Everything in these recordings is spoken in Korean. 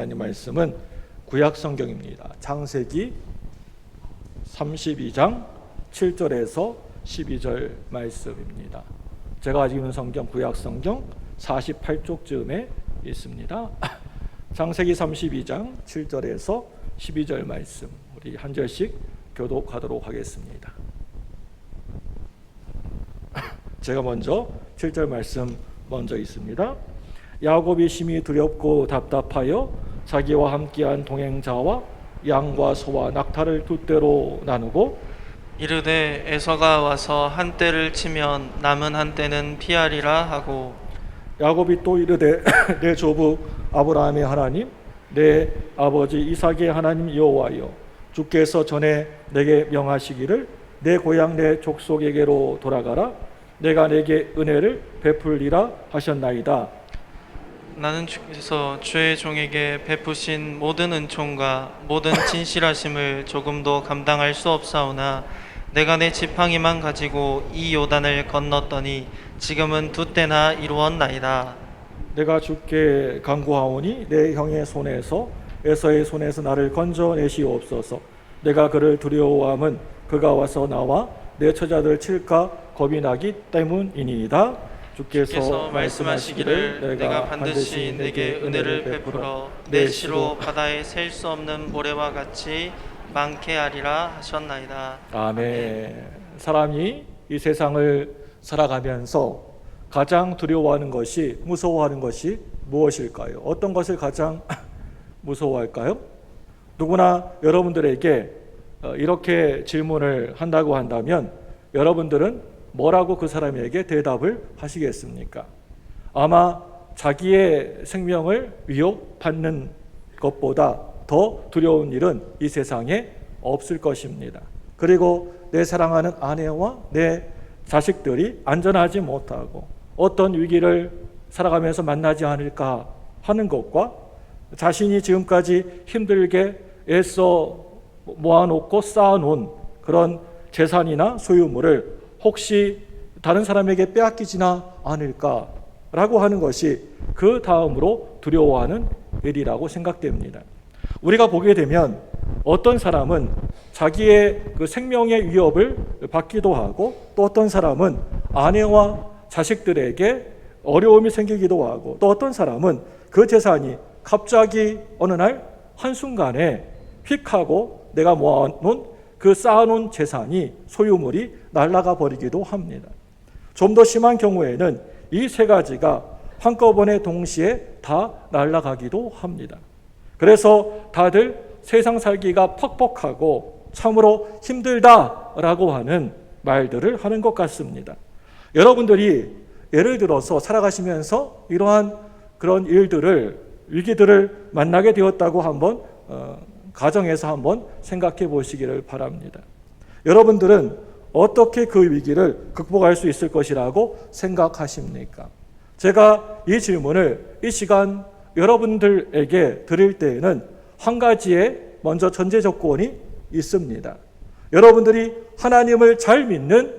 하나님 말씀은 구약 성경입니다. 창세기 32장 7절에서 12절 말씀입니다. 제가 가지고 있는 성경 구약 성경 48쪽쯤에 있습니다. 창세기 32장 7절에서 12절 말씀, 우리 한 절씩 교독하도록 하겠습니다. 제가 먼저 7절 말씀 먼저 있습니다. 야곱이 심히 두렵고 답답하여 자기와 함께한 동행자와 양과 소와 낙타를 두 떼로 나누고 이르되 에서가 와서 한 떼를 치면 남은 한 떼는 피하리라 하고, 야곱이 또 이르되 내 조부 아브라함의 하나님 내 아버지 이삭의 하나님 여호와여, 주께서 전에 내게 명하시기를 내 고향 내 족속에게로 돌아가라, 내가 내게 은혜를 베풀리라 하셨나이다. 나는 주께서 주의 종에게 베푸신 모든 은총과 모든 진실하심을 조금도 감당할 수 없사오나 내가 내 지팡이만 가지고 이 요단을 건넜더니 지금은 두 때나 이루었나이다. 내가 주께 간구하오니 내 형의 손에서 에서의 손에서 나를 건져내시옵소서. 내가 그를 두려워함은 그가 와서 나와 내 처자들을 칠까 겁이 나기 때문이니이다. 주께서 말씀하시기를 내가 반드시 내게 은혜를 베풀어 내 시로 바다에 셀 수 없는 모래와 같이 많게 하리라 하셨나이다. 아멘. 사람이 이 세상을 살아가면서 가장 두려워하는 것이, 무서워하는 것이 무엇일까요? 어떤 것을 가장 무서워할까요? 누구나 여러분들에게 이렇게 질문을 한다고 한다면 여러분들은 뭐라고 그 사람에게 대답을 하시겠습니까? 아마 자기의 생명을 위협받는 것보다 더 두려운 일은 이 세상에 없을 것입니다. 그리고 내 사랑하는 아내와 내 자식들이 안전하지 못하고 어떤 위기를 살아가면서 만나지 않을까 하는 것과 자신이 지금까지 힘들게 애써 모아놓고 쌓아놓은 그런 재산이나 소유물을 혹시 다른 사람에게 빼앗기지나 않을까라고 하는 것이 그 다음으로 두려워하는 일이라고 생각됩니다. 우리가 보게 되면 어떤 사람은 자기의 그 생명의 위협을 받기도 하고 또 어떤 사람은 아내와 자식들에게 어려움이 생기기도 하고 또 어떤 사람은 그 재산이 갑자기 어느 날 한순간에 휙 하고 내가 모아놓은 그 쌓아놓은 재산이, 소유물이 날아가 버리기도 합니다. 좀 더 심한 경우에는 이 세 가지가 한꺼번에 동시에 다 날아가기도 합니다. 그래서 다들 세상 살기가 퍽퍽하고 참으로 힘들다라고 하는 말들을 하는 것 같습니다. 여러분들이 예를 들어서 살아가시면서 이러한 그런 일들을, 위기들을 만나게 되었다고 한번 가정에서 한번 생각해 보시기를 바랍니다. 여러분들은 어떻게 그 위기를 극복할 수 있을 것이라고 생각하십니까? 제가 이 질문을 이 시간 여러분들에게 드릴 때에는 한 가지의 먼저 전제 조건이 있습니다. 여러분들이 하나님을 잘 믿는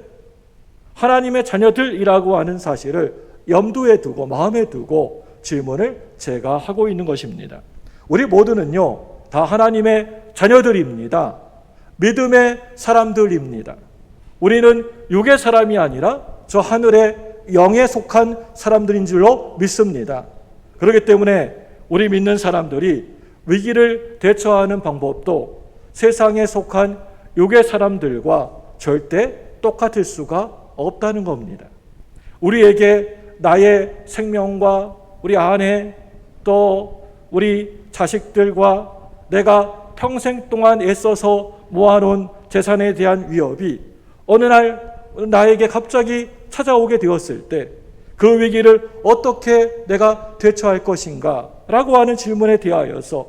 하나님의 자녀들이라고 하는 사실을 염두에 두고 마음에 두고 질문을 제가 하고 있는 것입니다. 우리 모두는요 다 하나님의 자녀들입니다. 믿음의 사람들입니다. 우리는 육의 사람이 아니라 저 하늘의 영에 속한 사람들인 줄로 믿습니다. 그렇기 때문에 우리 믿는 사람들이 위기를 대처하는 방법도 세상에 속한 육의 사람들과 절대 똑같을 수가 없다는 겁니다. 우리에게 나의 생명과 우리 아내 또 우리 자식들과 내가 평생 동안 애써서 모아놓은 재산에 대한 위협이 어느 날 나에게 갑자기 찾아오게 되었을 때 그 위기를 어떻게 내가 대처할 것인가 라고 하는 질문에 대하여서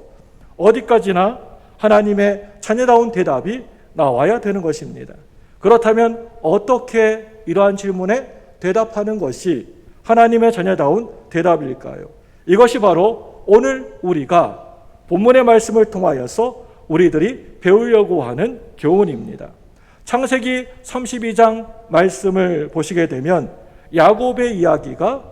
어디까지나 하나님의 자녀다운 대답이 나와야 되는 것입니다. 그렇다면 어떻게 이러한 질문에 대답하는 것이 하나님의 자녀다운 대답일까요? 이것이 바로 오늘 우리가 본문의 말씀을 통하여서 우리들이 배우려고 하는 교훈입니다. 창세기 32장 말씀을 보시게 되면 야곱의 이야기가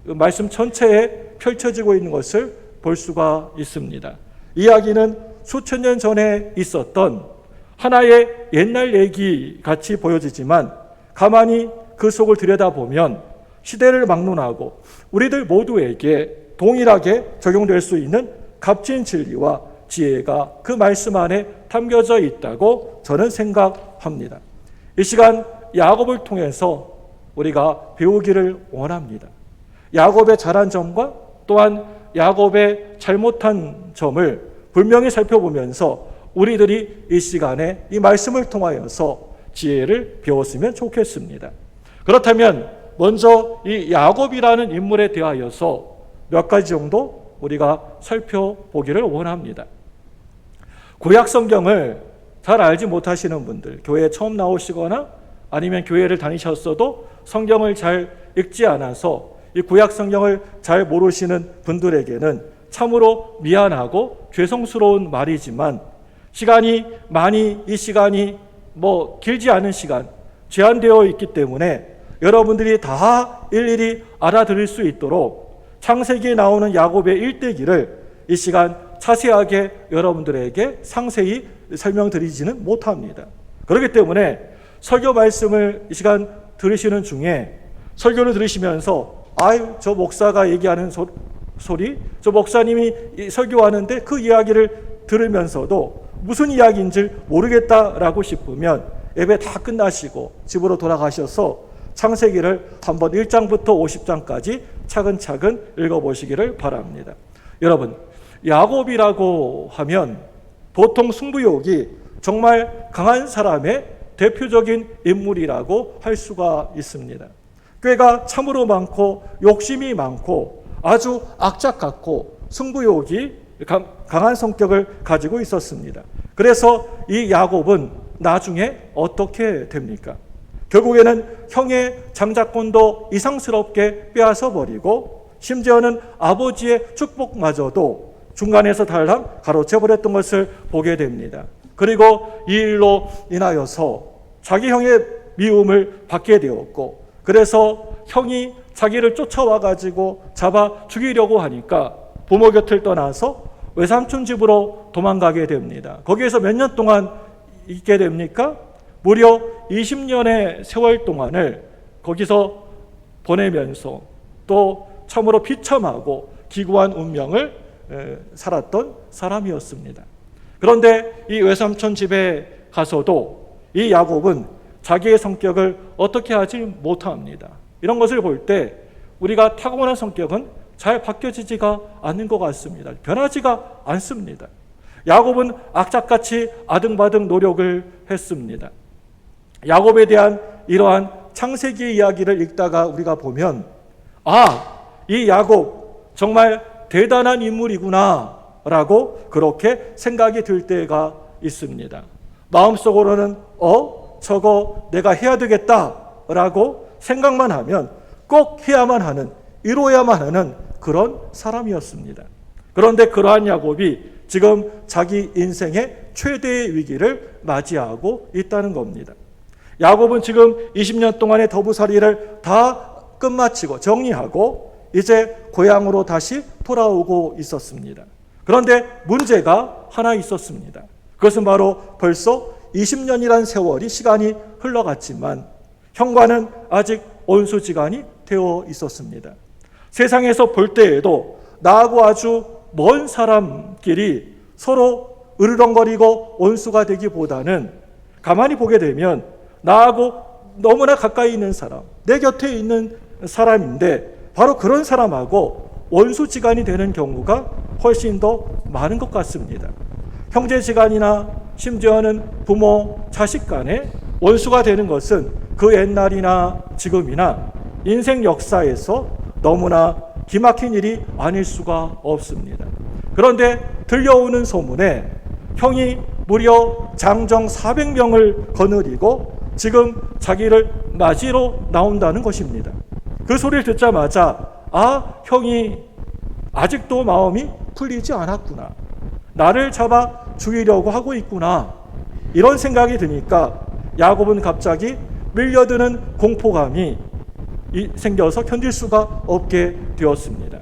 말씀 전체에 펼쳐지고 있는 것을 볼 수가 있습니다. 이야기는 수천 년 전에 있었던 하나의 옛날 얘기 같이 보여지지만 가만히 그 속을 들여다보면 시대를 막론하고 우리들 모두에게 동일하게 적용될 수 있는 값진 진리와 지혜가 그 말씀 안에 담겨져 있다고 저는 생각합니다. 이 시간 야곱을 통해서 우리가 배우기를 원합니다. 야곱의 잘한 점과 또한 야곱의 잘못한 점을 분명히 살펴보면서 우리들이 이 시간에 이 말씀을 통하여서 지혜를 배웠으면 좋겠습니다. 그렇다면 먼저 이 야곱이라는 인물에 대하여서 몇 가지 정도 우리가 살펴보기를 원합니다. 구약 성경을 잘 알지 못하시는 분들, 교회에 처음 나오시거나 아니면 교회를 다니셨어도 성경을 잘 읽지 않아서 이 구약 성경을 잘 모르시는 분들에게는 참으로 미안하고 죄송스러운 말이지만 시간이 이 시간이 길지 않은 시간 제한되어 있기 때문에 여러분들이 다 일일이 알아들을 수 있도록 창세기에 나오는 야곱의 일대기를 이 시간 자세하게 여러분들에게 상세히 설명드리지는 못합니다. 그렇기 때문에 설교 말씀을 이 시간 들으시는 중에 설교를 들으시면서 저 목사가 얘기하는 소리, 저 목사님이 설교하는데 그 이야기를 들으면서도 무슨 이야기인지 모르겠다라고 싶으면 예배 다 끝나시고 집으로 돌아가셔서 창세기를 한번 1장부터 50장까지 차근차근 읽어보시기를 바랍니다. 여러분, 야곱이라고 하면 보통 승부욕이 정말 강한 사람의 대표적인 인물이라고 할 수가 있습니다. 꾀가 참으로 많고 욕심이 많고 아주 악착 같고 승부욕이 강한 성격을 가지고 있었습니다. 그래서 이 야곱은 나중에 어떻게 됩니까? 결국에는 형의 장자권도 이상스럽게 빼앗아 버리고 심지어는 아버지의 축복마저도 중간에서 달랑 가로채 버렸던 것을 보게 됩니다. 그리고 이 일로 인하여서 자기 형의 미움을 받게 되었고, 그래서 형이 자기를 쫓아와 가지고 잡아 죽이려고 하니까 부모 곁을 떠나서 외삼촌 집으로 도망가게 됩니다. 거기에서 몇 년 동안 있게 됩니까? 무려 20년의 세월 동안을 거기서 보내면서 또 참으로 비참하고 기구한 운명을 살았던 사람이었습니다. 그런데 이 외삼촌 집에 가서도 이 야곱은 자기의 성격을 어떻게 하지 못합니다. 이런 것을 볼 때 우리가 타고난 성격은 잘 바뀌어지지가 않는 것 같습니다. 변하지가 않습니다. 야곱은 악착같이 아등바등 노력을 했습니다. 야곱에 대한 이러한 창세기 이야기를 읽다가 우리가 보면 이 야곱 정말 대단한 인물이구나 라고 그렇게 생각이 들 때가 있습니다. 마음속으로는 저거 내가 해야 되겠다 라고 생각만 하면 꼭 해야만 하는, 이루어야만 하는 그런 사람이었습니다. 그런데 그러한 야곱이 지금 자기 인생의 최대의 위기를 맞이하고 있다는 겁니다. 야곱은 지금 20년 동안의 더부살이를 다 끝마치고 정리하고 이제 고향으로 다시 돌아오고 있었습니다. 그런데 문제가 하나 있었습니다. 그것은 바로 벌써 20년이란 세월이 시간이 흘러갔지만 형과는 아직 원수지간이 되어 있었습니다. 세상에서 볼 때에도 나하고 아주 먼 사람끼리 서로 으르렁거리고 원수가 되기보다는 가만히 보게 되면 나하고 너무나 가까이 있는 사람, 내 곁에 있는 사람인데 바로 그런 사람하고 원수지간이 되는 경우가 훨씬 더 많은 것 같습니다. 형제지간이나 심지어는 부모, 자식 간에 원수가 되는 것은 그 옛날이나 지금이나 인생 역사에서 너무나 기막힌 일이 아닐 수가 없습니다. 그런데 들려오는 소문에 형이 무려 장정 400명을 거느리고 지금 자기를 맞이러 나온다는 것입니다. 그 소리를 듣자마자 형이 아직도 마음이 풀리지 않았구나. 나를 잡아 죽이려고 하고 있구나. 이런 생각이 드니까 야곱은 갑자기 밀려드는 공포감이 생겨서 견딜 수가 없게 되었습니다.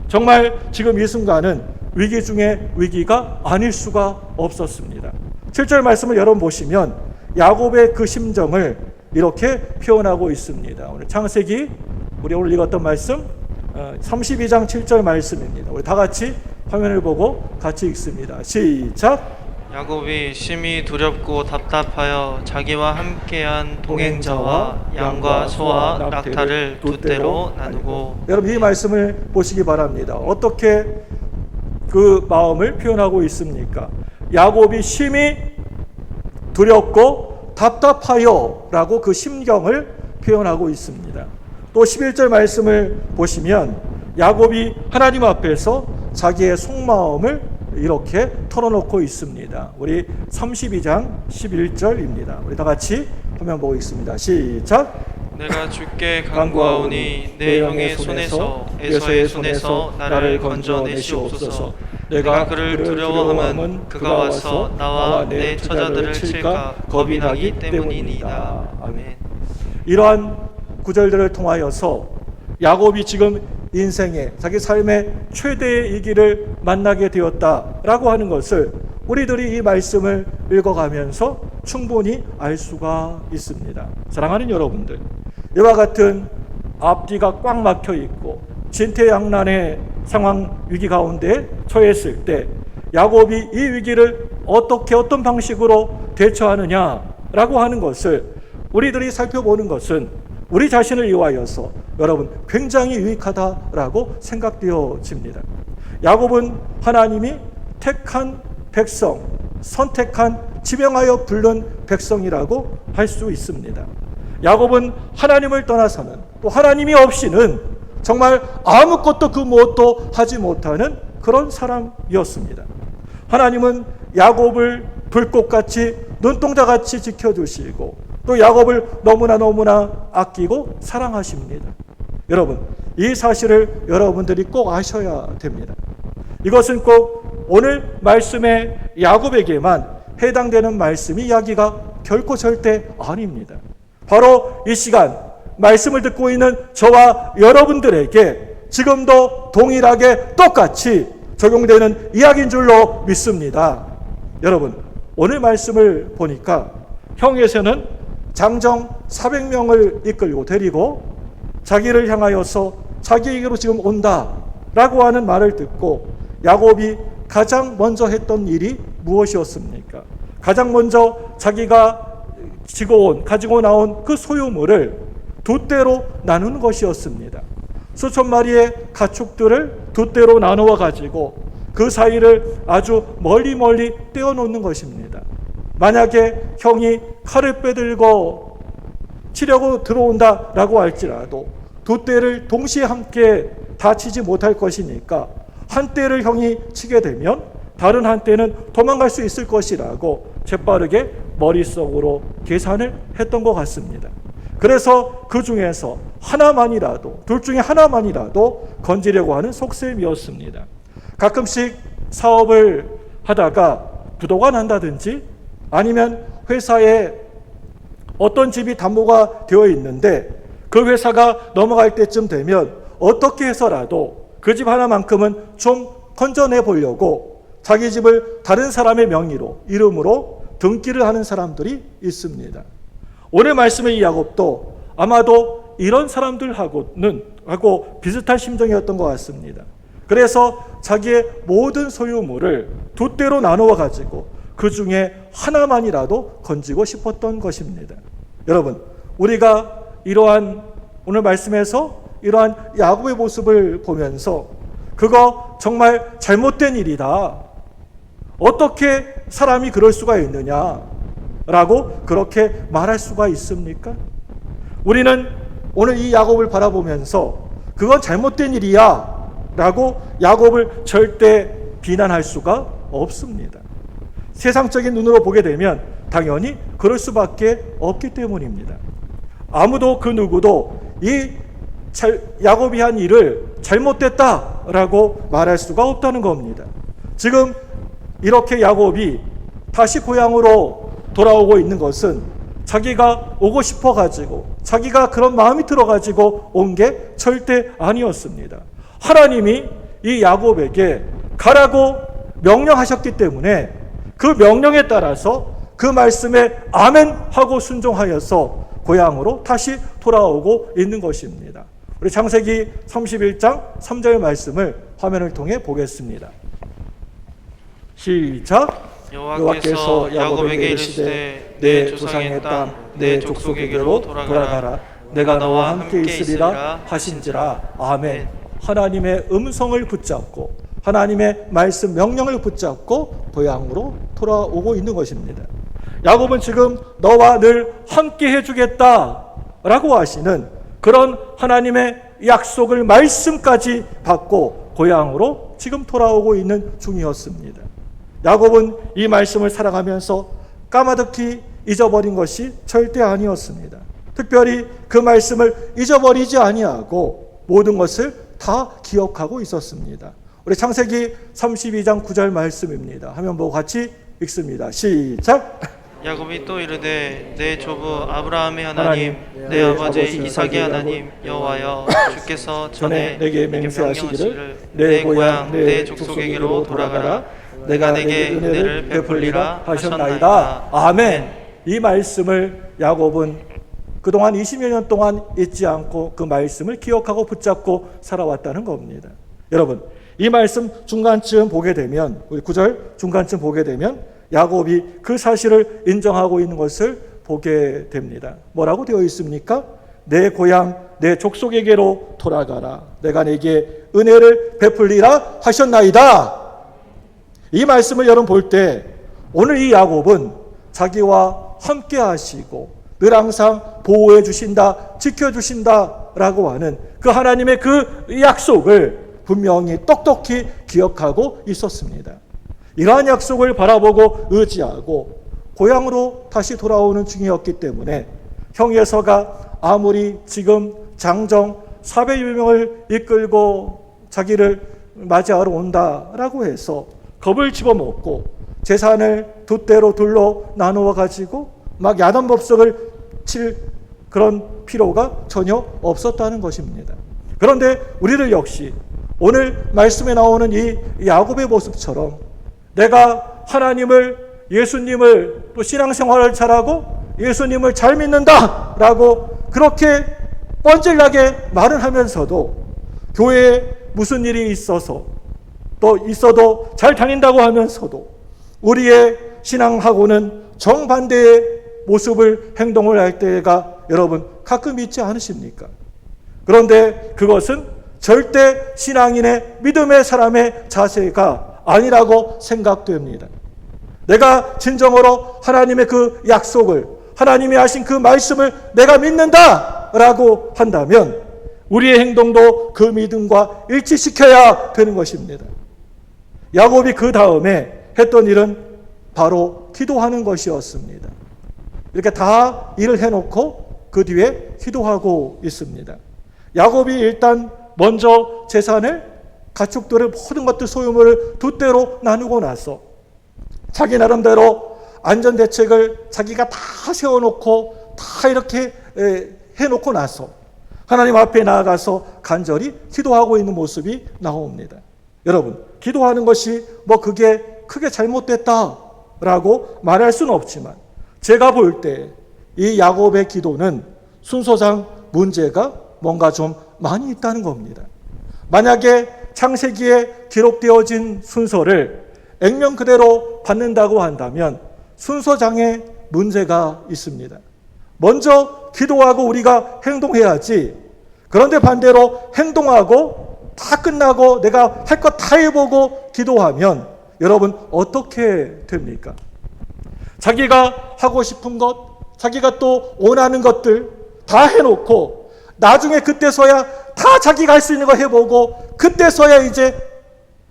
정말 지금 이 순간은 위기 중에 위기가 아닐 수가 없었습니다. 7절 말씀을 여러분 보시면 야곱의 그 심정을 이렇게 표현하고 있습니다. 오늘 창세기 우리 오늘 읽었던 말씀 32장 7절 말씀입니다. 우리 다 같이 화면을 보고 같이 읽습니다. 시작. 야곱이 심히 두렵고 답답하여 자기와 함께한 동행자와 양과 소와 낙타를 두 떼로 나누고. 여러분 이 말씀을 보시기 바랍니다. 어떻게 그 마음을 표현하고 있습니까? 야곱이 심히 두렵고 답답하여 라고 그 심경을 표현하고 있습니다. 또 11절 말씀을 보시면 야곱이 하나님 앞에서 자기의 속마음을 이렇게 털어놓고 있습니다. 우리 32장 11절입니다. 우리 다 같이 화면 보고 있습니다. 시작. 내가 주께 간구하오니 내 형의 손에서 에서의 손에서 나를 건져내시옵소서. 내가 그를 두려워함은 그가 와서 나와 내 처자들을 칠까 겁이 나기 때문이니이다. 아멘. 이러한 구절들을 통하여서 야곱이 지금 인생의 자기 삶의 최대의 위기를 만나게 되었다라고 하는 것을 우리들이 이 말씀을 읽어가면서 충분히 알 수가 있습니다. 사랑하는 여러분들, 이와 같은 앞뒤가 꽉 막혀 있고 진퇴양난의 상황 위기 가운데 처했을 때 야곱이 이 위기를 어떤 방식으로 대처하느냐라고 하는 것을 우리들이 살펴보는 것은 우리 자신을 위하여서 여러분 굉장히 유익하다라고 생각되어집니다. 야곱은 하나님이 택한 백성, 선택한 지명하여 부른 백성이라고 할 수 있습니다. 야곱은 하나님을 떠나서는 또 하나님이 없이는 정말 아무것도 그 무엇도 하지 못하는 그런 사람이었습니다. 하나님은 야곱을 불꽃같이 눈동자같이 지켜주시고 또 야곱을 너무나 아끼고 사랑하십니다. 여러분, 이 사실을 여러분들이 꼭 아셔야 됩니다. 이것은 꼭 오늘 말씀의 야곱에게만 해당되는 말씀이 이야기가 결코 절대 아닙니다. 바로 이 시간 말씀을 듣고 있는 저와 여러분들에게 지금도 동일하게 똑같이 적용되는 이야기인 줄로 믿습니다. 여러분, 오늘 말씀을 보니까 형에서는 장정 400명을 이끌고 데리고 자기를 향하여서 자기에게로 지금 온다라고 하는 말을 듣고 야곱이 가장 먼저 했던 일이 무엇이었습니까? 가장 먼저 자기가 가지고 나온 그 소유물을 두 떼로 나누는 것이었습니다. 수천 마리의 가축들을 두 떼로 나누어 가지고 그 사이를 아주 멀리 떼어놓는 것입니다. 만약에 형이 칼을 빼들고 치려고 들어온다라고 할지라도 두 떼를 동시에 함께 다 치지 못할 것이니까 한 떼를 형이 치게 되면 다른 한 떼는 도망갈 수 있을 것이라고 재빠르게 머릿속으로 계산을 했던 것 같습니다. 그래서 그 중에서 하나만이라도, 둘 중에 하나만이라도 건지려고 하는 속셈이었습니다. 가끔씩 사업을 하다가 부도가 난다든지 아니면 회사에 어떤 집이 담보가 되어 있는데 그 회사가 넘어갈 때쯤 되면 어떻게 해서라도 그 집 하나만큼은 좀 건져내 보려고 자기 집을 다른 사람의 명의로, 이름으로 등기를 하는 사람들이 있습니다. 오늘 말씀의 이 야곱도 아마도 이런 사람들하고 비슷한 심정이었던 것 같습니다. 그래서 자기의 모든 소유물을 두 떼로 나누어 가지고 그 중에 하나만이라도 건지고 싶었던 것입니다. 여러분, 우리가 이러한 오늘 말씀에서 이러한 야곱의 모습을 보면서 그거 정말 잘못된 일이다. 어떻게 사람이 그럴 수가 있느냐라고 그렇게 말할 수가 있습니까? 우리는 오늘 이 야곱을 바라보면서 그건 잘못된 일이야 라고 야곱을 절대 비난할 수가 없습니다. 세상적인 눈으로 보게 되면 당연히 그럴 수밖에 없기 때문입니다. 아무도 그 누구도 이 야곱이 한 일을 잘못됐다라고 말할 수가 없다는 겁니다. 지금 이렇게 야곱이 다시 고향으로 돌아오고 있는 것은 자기가 오고 싶어가지고 자기가 그런 마음이 들어가지고 온 게 절대 아니었습니다. 하나님이 이 야곱에게 가라고 명령하셨기 때문에 그 명령에 따라서 그 말씀에 아멘 하고 순종하여서 고향으로 다시 돌아오고 있는 것입니다. 우리 창세기 31장 3절 말씀을 화면을 통해 보겠습니다. 시작. 여호와께서 야곱에게 이르시되 내 조상의 땅 내 족속에게로 돌아가라. 내가 너와 함께 있으리라 하신지라. 아멘. 하나님의 음성을 붙잡고 하나님의 말씀 명령을 붙잡고 고향으로 돌아오고 있는 것입니다. 야곱은 지금 너와 늘 함께 해주겠다라고 하시는 그런 하나님의 약속을 말씀까지 받고 고향으로 지금 돌아오고 있는 중이었습니다. 야곱은 이 말씀을 살아가면서 까마득히 잊어버린 것이 절대 아니었습니다. 특별히 그 말씀을 잊어버리지 아니하고 모든 것을 다 기억하고 있었습니다. 우리 창세기 32장 9절 말씀입니다. 화면 보고 같이 읽습니다. 시작. 야곱이 또 이르되 내 조부 아브라함의 하나님 내 아버지 이삭의 하나님 여호와여 주께서 전에 내게 맹세하시기를 내 고향 내 족속에게로 돌아가라. 내가 내게 은혜를 베풀리라 하셨나이다. 아멘. 이 말씀을 야곱은 그동안 20여 년 동안 잊지 않고 그 말씀을 기억하고 붙잡고 살아왔다는 겁니다. 여러분, 이 말씀 중간쯤 보게 되면, 우리 9절 중간쯤 보게 되면 야곱이 그 사실을 인정하고 있는 것을 보게 됩니다. 뭐라고 되어 있습니까? 내 고향 내 족속에게로 돌아가라. 내가 내게 은혜를 베풀리라 하셨나이다. 이 말씀을 여러분 볼 때 오늘 이 야곱은 자기와 함께 하시고 늘 항상 보호해 주신다, 지켜 주신다라고 하는 그 하나님의 그 약속을 분명히 똑똑히 기억하고 있었습니다. 이러한 약속을 바라보고 의지하고 고향으로 다시 돌아오는 중이었기 때문에 형예서가 아무리 지금 장정 400여 명을 이끌고 자기를 맞이하러 온다라고 해서 겁을 집어먹고 재산을 두 대로 둘로 나누어 가지고 막 야단법석을 칠 그런 필요가 전혀 없었다는 것입니다. 그런데 우리들 역시 오늘 말씀에 나오는 이 야곱의 모습처럼 내가 하나님을, 예수님을, 또 신앙생활을 잘하고 예수님을 잘 믿는다라고 그렇게 뻔질나게 말을 하면서도 교회에 무슨 일이 있어서 또 있어도 잘 다닌다고 하면서도 우리의 신앙하고는 정반대의 모습을, 행동을 할 때가 여러분 가끔 있지 않으십니까? 그런데 그것은 절대 신앙인의 믿음의 사람의 자세가 아니라고 생각됩니다. 내가 진정으로 하나님의 그 약속을, 하나님이 하신 그 말씀을 내가 믿는다라고 한다면 우리의 행동도 그 믿음과 일치시켜야 되는 것입니다. 야곱이 그 다음에 했던 일은 바로 기도하는 것이었습니다. 이렇게 다 일을 해놓고 그 뒤에 기도하고 있습니다. 야곱이 일단 먼저 재산을, 가축들을, 모든 것들, 소유물을 두 대로 나누고 나서 자기 나름대로 안전대책을 자기가 다 세워놓고 다 이렇게 해놓고 나서 하나님 앞에 나아가서 간절히 기도하고 있는 모습이 나옵니다. 여러분, 기도하는 것이 뭐 그게 크게 잘못됐다라고 말할 수는 없지만 제가 볼 때 이 야곱의 기도는 순서상 문제가 뭔가 좀 많이 있다는 겁니다. 만약에 창세기에 기록되어진 순서를 액면 그대로 받는다고 한다면 순서장에 문제가 있습니다. 먼저 기도하고 우리가 행동해야지. 그런데 반대로 행동하고 다 끝나고 내가 할 것 다 해보고 기도하면 여러분 어떻게 됩니까? 자기가 하고 싶은 것, 자기가 또 원하는 것들 다 해놓고 나중에 그때서야 다 자기가 할 수 있는 거 해보고 그때서야 이제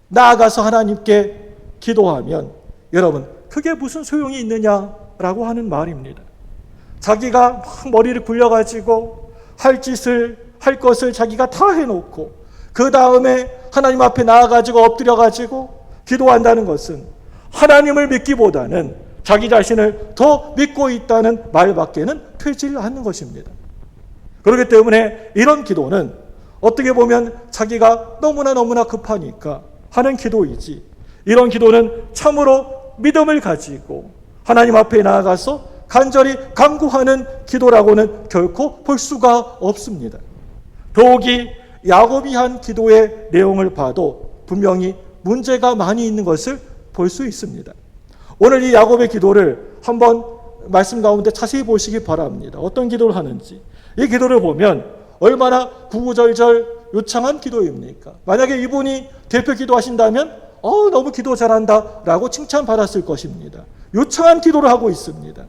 나아가서 하나님께 기도하면 여러분 그게 무슨 소용이 있느냐라고 하는 말입니다. 자기가 막 머리를 굴려가지고 할 것을 자기가 다 해놓고 그 다음에 하나님 앞에 나아가지고 엎드려가지고 기도한다는 것은 하나님을 믿기보다는 자기 자신을 더 믿고 있다는 말밖에는 되지 않는 것입니다. 그렇기 때문에 이런 기도는 어떻게 보면 자기가 너무나 급하니까 하는 기도이지, 이런 기도는 참으로 믿음을 가지고 하나님 앞에 나아가서 간절히 간구하는 기도라고는 결코 볼 수가 없습니다. 더욱이 야곱이 한 기도의 내용을 봐도 분명히 문제가 많이 있는 것을 볼 수 있습니다. 오늘 이 야곱의 기도를 한번 말씀 가운데 자세히 보시기 바랍니다. 어떤 기도를 하는지. 이 기도를 보면 얼마나 구구절절 요창한 기도입니까? 만약에 이분이 대표 기도하신다면 너무 기도 잘한다 라고 칭찬받았을 것입니다. 요창한 기도를 하고 있습니다.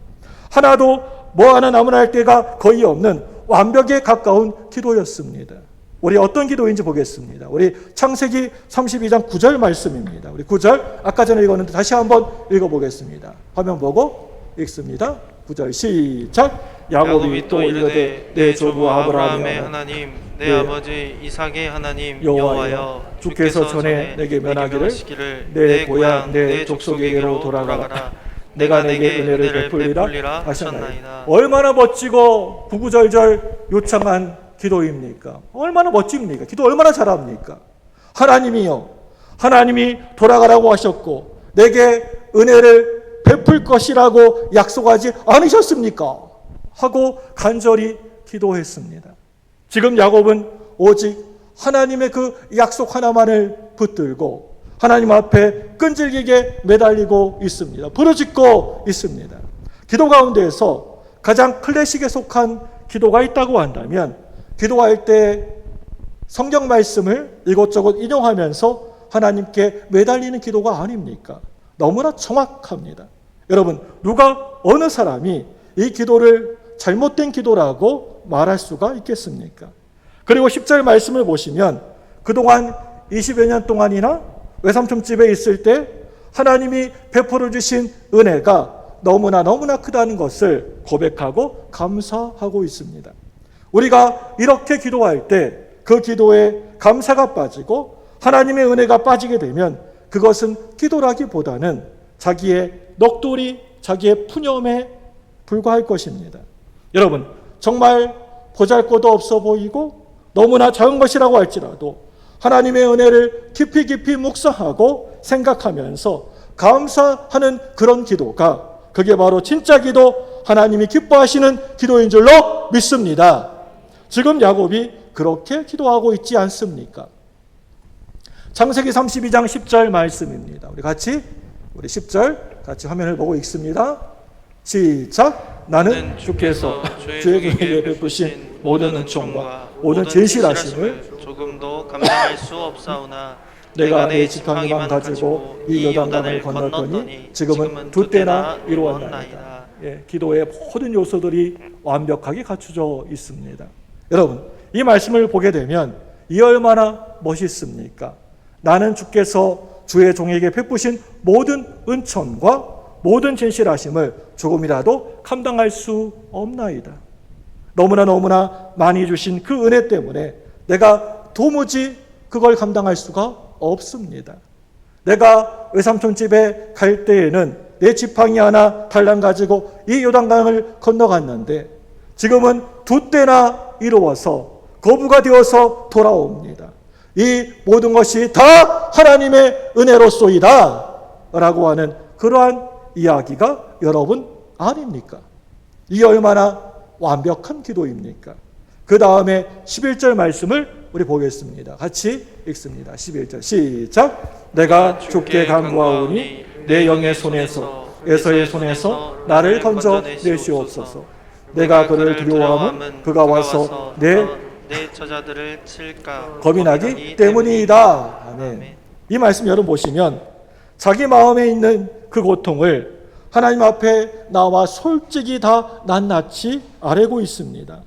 하나도 뭐 하나 나무랄 때가 거의 없는 완벽에 가까운 기도였습니다. 우리 어떤 기도인지 보겠습니다. 우리 창세기 32장 9절 말씀입니다. 우리 9절 아까 전에 읽었는데 다시 한번 읽어보겠습니다. 화면 보고 읽습니다. 9절 시작. 야곱이 또 이르되 내 조부 아브라함의 하나님 내 아버지 이삭의 하나님 여호와여, 여호와여, 주께서 전에 내게 면하기를 내 고향 내 족속에게로 돌아가라. 내가 내게 은혜를 베풀리라 하셨나이다. 얼마나 멋지고 구구절절 요창한 기도입니까? 얼마나 멋집니까? 기도 얼마나 잘합니까? 하나님이요, 하나님이 돌아가라고 하셨고 내게 은혜를 베풀 것이라고 약속하지 않으셨습니까? 하고 간절히 기도했습니다. 지금 야곱은 오직 하나님의 그 약속 하나만을 붙들고 하나님 앞에 끈질기게 매달리고 있습니다. 부르짖고 있습니다. 기도 가운데에서 가장 클래식에 속한 기도가 있다고 한다면, 기도할 때 성경 말씀을 이것저것 인용하면서 하나님께 매달리는 기도가 아닙니까? 너무나 정확합니다. 여러분, 누가 어느 사람이 이 기도를 잘못된 기도라고 말할 수가 있겠습니까? 그리고 10절 말씀을 보시면 그동안 20여 년 동안이나 외삼촌 집에 있을 때 하나님이 베풀어 주신 은혜가 너무나 크다는 것을 고백하고 감사하고 있습니다. 우리가 이렇게 기도할 때 그 기도에 감사가 빠지고 하나님의 은혜가 빠지게 되면 그것은 기도라기보다는 자기의 넋두리, 자기의 푸념에 불과할 것입니다. 여러분, 정말 보잘것도 없어 보이고 너무나 작은 것이라고 할지라도 하나님의 은혜를 깊이 묵상하고 생각하면서 감사하는 그런 기도가, 그게 바로 진짜 기도, 하나님이 기뻐하시는 기도인 줄로 믿습니다. 지금 야곱이 그렇게 기도하고 있지 않습니까? 창세기 32장 10절 말씀입니다. 우리 10절 같이 화면을 보고 읽습니다. 시작. 나는 주께서 주에게 베푸신 모든 은총과 모든 진실하심을 조금도 감당할 수 없사오나 내가 내 지팡이만 가지고 이 요단강을 건넜더니 지금은 두 때나 이루었나이다. 기도의 모든 요소들이 완벽하게 갖춰져 있습니다. 여러분, 이 말씀을 보게 되면 이 얼마나 멋있습니까? 나는 주께서 주의 종에게 베푸신 모든 은총과 모든 진실하심을 조금이라도 감당할 수 없나이다. 너무나 많이 주신 그 은혜 때문에 내가 도무지 그걸 감당할 수가 없습니다. 내가 외삼촌 집에 갈 때에는 내 지팡이 하나 달랑 가지고 이 요단강을 건너갔는데 지금은 두 때나 이루어서 거부가 되어서 돌아옵니다. 이 모든 것이 다 하나님의 은혜로소이다 라고 하는 그러한 이야기가 여러분 아닙니까? 이게 얼마나 완벽한 기도입니까? 그 다음에 11절 말씀을 우리 보겠습니다. 같이 읽습니다. 11절 시작. 내가 주께 간구하오니 내 영의 손에서 에서의 손에서 나를 건져 내시옵소서. 내가 그를 두려워하면 그가 와서 내 저자들을 칠까 겁이 나기 때문이다. 아멘. 이 말씀 여러분 보시면 자기 마음에 있는 그 고통을 하나님 앞에 나와 솔직히 다 낱낱이 아뢰고 있습니다.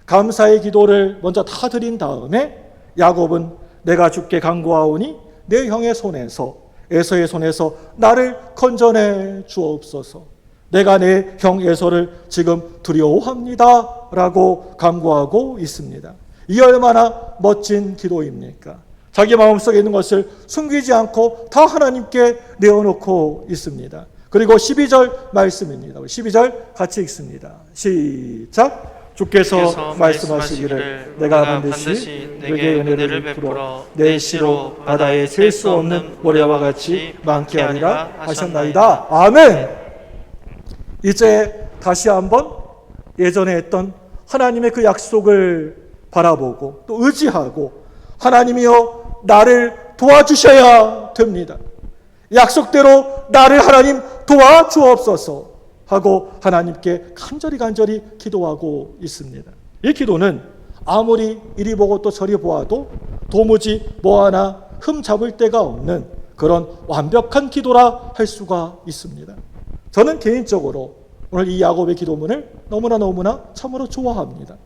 감사의 기도를 먼저 다 드린 다음에 야곱은 내가 주께 간구하오니 내 형의 손에서 에서의 손에서 나를 건져내 주옵소서. 내가 내 형 에서를 지금 두려워합니다 라고 간구하고 있습니다. 이 얼마나 멋진 기도입니까? 자기 마음속에 있는 것을 숨기지 않고 다 하나님께 내어놓고 있습니다. 그리고 12절 말씀입니다. 12절 같이 읽습니다. 시작. 주께서 말씀하시기를 내가 반드시 내게 은혜를 베풀어 내 시로 바다에 셀 수 없는 모래와 같이 많게 하리라 하셨나이다. 아멘. 이제 다시 한번 예전에 했던 하나님의 그 약속을 바라보고 또 의지하고 하나님이여 나를 도와주셔야 됩니다. 약속대로 나를 하나님 도와주옵소서 하고 하나님께 간절히 기도하고 있습니다. 이 기도는 아무리 이리 보고 또 저리 보아도 도무지 뭐 하나 흠 잡을 데가 없는 그런 완벽한 기도라 할 수가 있습니다. 저는 개인적으로 오늘 이 야곱의 기도문을 너무나 참으로 좋아합니다.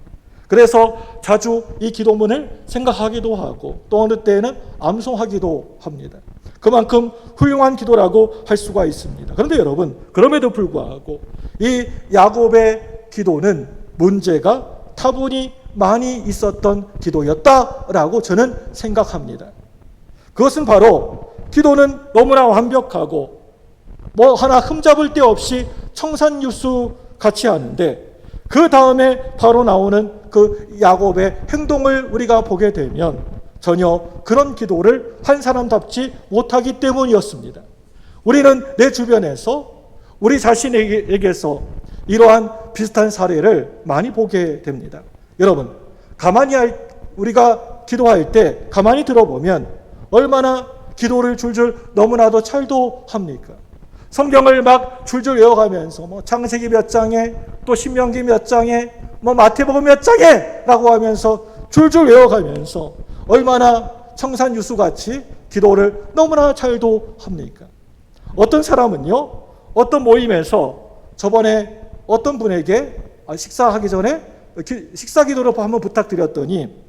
그래서 자주 이 기도문을 생각하기도 하고 또 어느 때에는 암송하기도 합니다. 그만큼 훌륭한 기도라고 할 수가 있습니다. 그런데 여러분, 그럼에도 불구하고 이 야곱의 기도는 문제가 타분히 많이 있었던 기도였다라고 저는 생각합니다. 그것은 바로 기도는 너무나 완벽하고 뭐 하나 흠잡을 데 없이 청산유수 같이 하는데 그 다음에 바로 나오는 그 야곱의 행동을 우리가 보게 되면 전혀 그런 기도를 한 사람답지 못하기 때문이었습니다. 우리는 내 주변에서 우리 자신에게서 이러한 비슷한 사례를 많이 보게 됩니다. 여러분, 우리가 기도할 때 가만히 들어보면 얼마나 기도를 줄줄 너무나도 잘도 합니까? 성경을 막 줄줄 외워가면서 뭐 창세기 몇 장에 또 신명기 몇 장에 뭐 마태복음 몇 장에 라고 하면서 줄줄 외워가면서 얼마나 청산유수같이 기도를 너무나 잘도 합니까? 어떤 사람은요, 어떤 모임에서 저번에 어떤 분에게 식사하기 전에 식사 기도를 한번 부탁드렸더니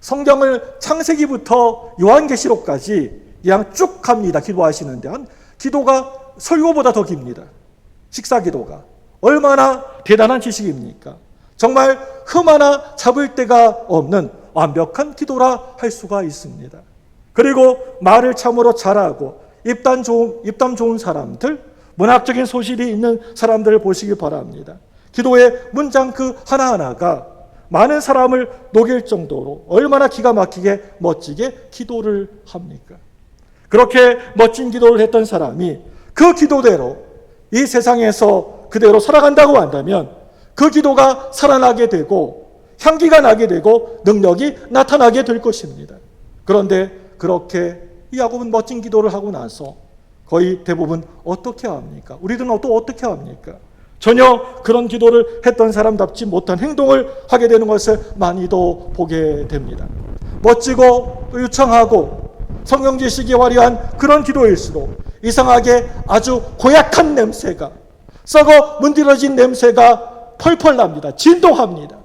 성경을 창세기부터 요한계시록까지 그냥 쭉 갑니다. 기도하시는데 기도가 설교보다 더 깁니다. 식사 기도가 얼마나 대단한 지식입니까? 정말 흠 하나 잡을 데가 없는 완벽한 기도라 할 수가 있습니다. 그리고 말을 참으로 잘하고 입담 좋은 사람들, 문학적인 소질이 있는 사람들을 보시기 바랍니다. 기도의 문장 그 하나하나가 많은 사람을 녹일 정도로 얼마나 기가 막히게 멋지게 기도를 합니까? 그렇게 멋진 기도를 했던 사람이 그 기도대로 이 세상에서 그대로 살아간다고 한다면 그 기도가 살아나게 되고 향기가 나게 되고 능력이 나타나게 될 것입니다. 그런데 그렇게 이 야곱은 멋진 기도를 하고 나서 거의 대부분 어떻게 합니까? 우리들은 또 어떻게 합니까? 전혀 그런 기도를 했던 사람답지 못한 행동을 하게 되는 것을 많이도 보게 됩니다. 멋지고 유창하고 성경 지식이 화려한 그런 기도일수록 이상하게 아주 고약한 냄새가, 썩어 문드러진 냄새가 펄펄 납니다. 진동합니다.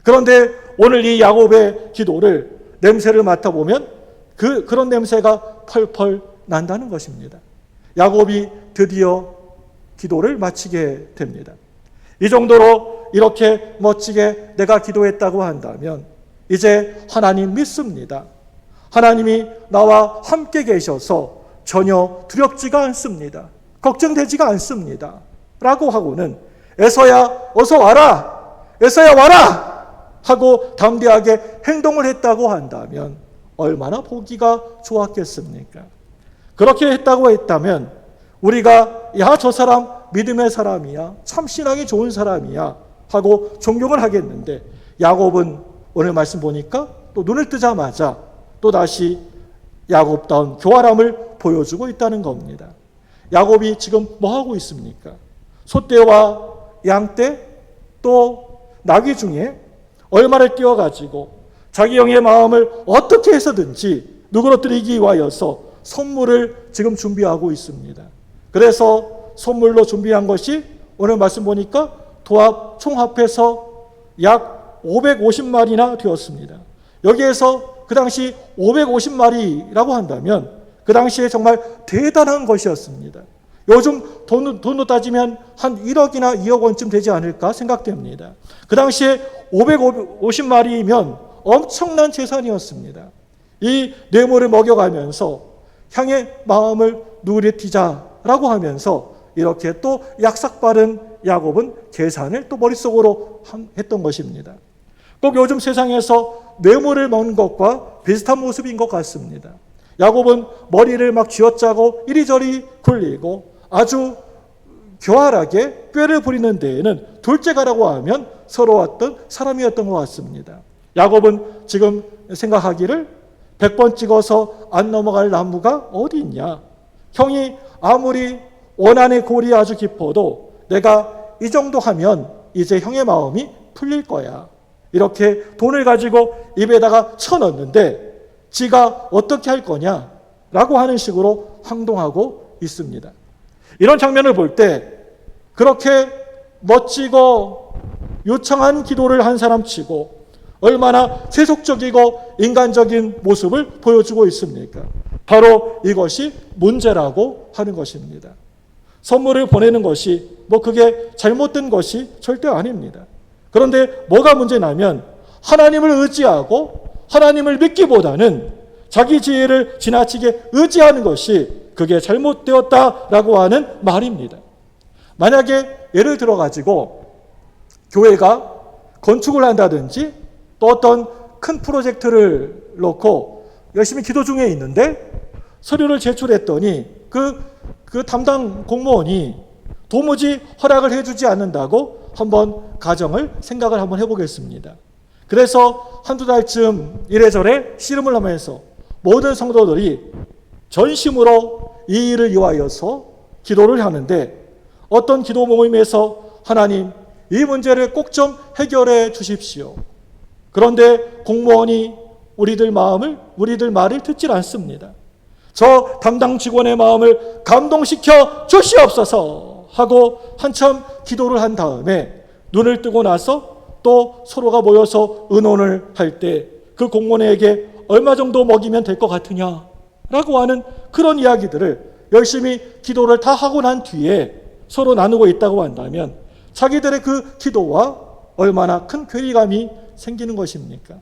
그런데 오늘 이 야곱의 기도를 냄새를 맡아보면 그런 냄새가 펄펄 난다는 것입니다. 야곱이 드디어 기도를 마치게 됩니다. 이 정도로 이렇게 멋지게 내가 기도했다고 한다면 이제 하나님 믿습니다. 하나님이 나와 함께 계셔서 전혀 두렵지가 않습니다. 걱정되지가 않습니다. 라고 하고는 에서야 어서 와라! 에서야 와라! 하고 담대하게 행동을 했다고 한다면 얼마나 보기가 좋았겠습니까? 그렇게 했다고 했다면 우리가 야, 저 사람 믿음의 사람이야, 참 신앙이 좋은 사람이야 하고 존경을 하겠는데 야곱은 오늘 말씀 보니까 또 눈을 뜨자마자 또 다시 야곱다운 교활함을 보여주고 있다는 겁니다. 야곱이 지금 뭐 하고 있습니까? 소떼와 양떼 또 나귀 중에 얼마를 띄워가지고 자기 영의 마음을 어떻게 해서든지 누그러뜨리기 위하여서 선물을 지금 준비하고 있습니다. 그래서 선물로 준비한 것이 오늘 말씀 보니까 총합해서 약 550마리나 되었습니다. 여기에서 그 당시 550마리라고 한다면 그 당시에 정말 대단한 것이었습니다. 요즘 돈으로 따지면 한 1억이나 2억 원쯤 되지 않을까 생각됩니다. 그 당시에 550마리면 엄청난 재산이었습니다. 이 뇌물을 먹여가면서 향의 마음을 누그러뜨리자라고 하면서 이렇게 또 약삭빠른 야곱은 계산을 또 머릿속으로 했던 것입니다. 꼭 요즘 세상에서 뇌물을 먹는 것과 비슷한 모습인 것 같습니다. 야곱은 머리를 막 쥐어짜고 이리저리 굴리고 아주 교활하게 꾀를 부리는 데에는 둘째가라고 하면 서러웠던 사람이었던 것 같습니다. 야곱은 지금 생각하기를 100번 찍어서 안 넘어갈 나무가 어디 있냐? 형이 아무리 원한의 골이 아주 깊어도 내가 이 정도 하면 이제 형의 마음이 풀릴 거야. 이렇게 돈을 가지고 입에다가 쳐넣는데 지가 어떻게 할 거냐? 라고 하는 식으로 행동하고 있습니다. 이런 장면을 볼 때 그렇게 멋지고 요창한 기도를 한 사람 치고 얼마나 세속적이고 인간적인 모습을 보여주고 있습니까? 바로 이것이 문제라고 하는 것입니다. 선물을 보내는 것이 그게 잘못된 것이 절대 아닙니다. 그런데 뭐가 문제냐면 하나님을 의지하고 하나님을 믿기보다는 자기 지혜를 지나치게 의지하는 것이 그게 잘못되었다라고 하는 말입니다. 만약에 예를 들어 가지고 교회가 건축을 한다든지 또 어떤 큰 프로젝트를 놓고 열심히 기도 중에 있는데 서류를 제출했더니 그 담당 공무원이 도무지 허락을 해주지 않는다고 한번 가정을 생각을 한번 해보겠습니다. 그래서 한두 달쯤 이래저래 씨름을 하면서 모든 성도들이 전심으로 이 일을 위하여서 기도를 하는데 어떤 기도 모임에서 하나님 이 문제를 꼭 좀 해결해 주십시오. 그런데 공무원이 우리들 말을 듣질 않습니다. 저 담당 직원의 마음을 감동시켜 주시옵소서 하고 한참 기도를 한 다음에 눈을 뜨고 나서 또 서로가 모여서 의논을 할 때 그 공무원에게 얼마 정도 먹이면 될 것 같으냐라고 하는 그런 이야기들을 열심히 기도를 다 하고 난 뒤에 서로 나누고 있다고 한다면 자기들의 그 기도와 얼마나 큰 괴리감이 생기는 것입니까?